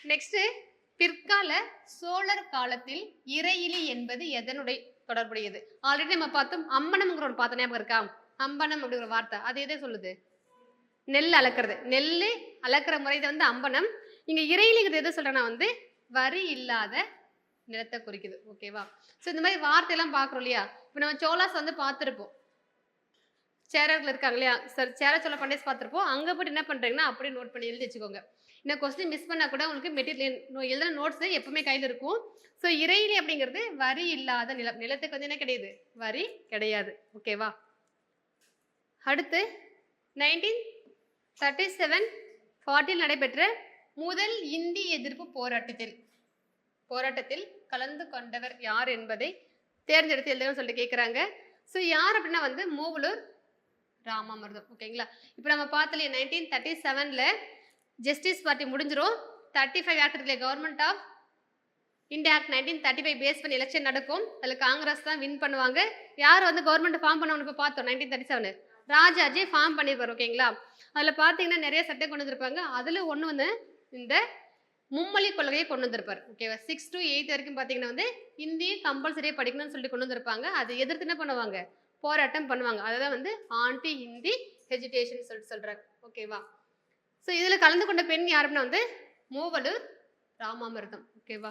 Next பிற்கால சோழர் காலத்தில் இறையிலி என்பது எதனுடைய தொடர்புடையது? ஆல்ரெடி நம்ம பார்த்தோம் அம்பனம்ங்கிற ஒரு பார்த்த ஞாபகம் இருக்கா? அம்பனம் அப்படிங்கிற வார்த்தை அது எதை சொல்லுது? நெல் அளக்கிறது. நெல் அளக்கிற முறை வந்து அம்பனம். இங்க இறையிலிங்கிறது எதை சொல்றேன்னா வந்து வரி இல்லாத நிலத்தை குறிக்குது. ஓகேவா? ஸோ இந்த மாதிரி வார்த்தையெல்லாம் பார்க்குறோம் இல்லையா? இப்போ நம்ம சோலாஸ் வந்து பார்த்துருப்போம். சேரர்கள் இருக்காங்க இல்லையா? சார் சேர சோழ பண்டேஸ் பார்த்துருப்போம். அங்கே போய்ட்டு என்ன பண்ணுறீங்கன்னா அப்படியே நோட் பண்ணி எழுதி வச்சுக்கோங்க. இந்த கொஸ்டின் மிஸ் பண்ணால் கூட உங்களுக்கு மெட்டீரியல் எழுதுன நோட்ஸ் எப்பவுமே கையில் இருக்கும். ஸோ இறையிலி அப்படிங்கிறது வரி இல்லாத நிலம். நிலத்துக்கு வந்து என்ன கிடையாது? வரி கிடையாது. ஓகேவா? அடுத்து 1937-40 நடைபெற்ற முதல் இந்தி எதிர்ப்பு போராட்டத்தில் கலந்து கொண்டவர் யார் என்பதை தேர்ந்தெடுத்து எழுதணும்னு சொல்லிட்டு கேட்குறாங்க. ஸோ யார் அப்படின்னா வந்து மூவலூர் ராமாமிர்தம். ஓகேங்களா? இப்போ நம்ம பார்த்தலையே 1937ல் ஜஸ்டிஸ் பார்ட்டி முடிஞ்சிரும். 35 ஆக்ட் இருக்குல்ல, government of India act 1935 base பண்ணி எலெக்ஷன் நடக்கும். அதில் காங்கிரஸ் தான் வின் பண்ணுவாங்க. யார் வந்து கவர்மெண்ட் ஃபார்ம் பண்ணுவாங்க இப்போ பார்த்தோம் 1937 ராஜாஜி ஃபார்ம் பண்ணியிருப்பார். ஓகேங்களா? அதில் பார்த்தீங்கன்னா நிறைய சட்டம் கொண்டு வந்திருப்பாங்க. அதில் ஒன்று வந்து இந்த மும்மொழி கொள்கையை கொண்டு வந்திருப்பார். ஓகேவா? 6 to 8 வரைக்கும் பார்த்தீங்கன்னா வந்து ஹிந்தியை கம்பல்சரியாக படிக்கணும்னு சொல்லிட்டு கொண்டு வந்திருப்பாங்க. அதை எதிர்த்து என்ன பண்ணுவாங்க? போராட்டம் பண்ணுவாங்க. அதுதான் வந்து ஆன்டி ஹிந்தி ஹெஜிடேஷன் சொல்லிட்டு சொல்றாங்க. ஓகேவா? ஸோ இதில் கலந்து கொண்ட பெண் யாருன்னா வந்து மூவலூர் ராமாமிர்தம். ஓகேவா?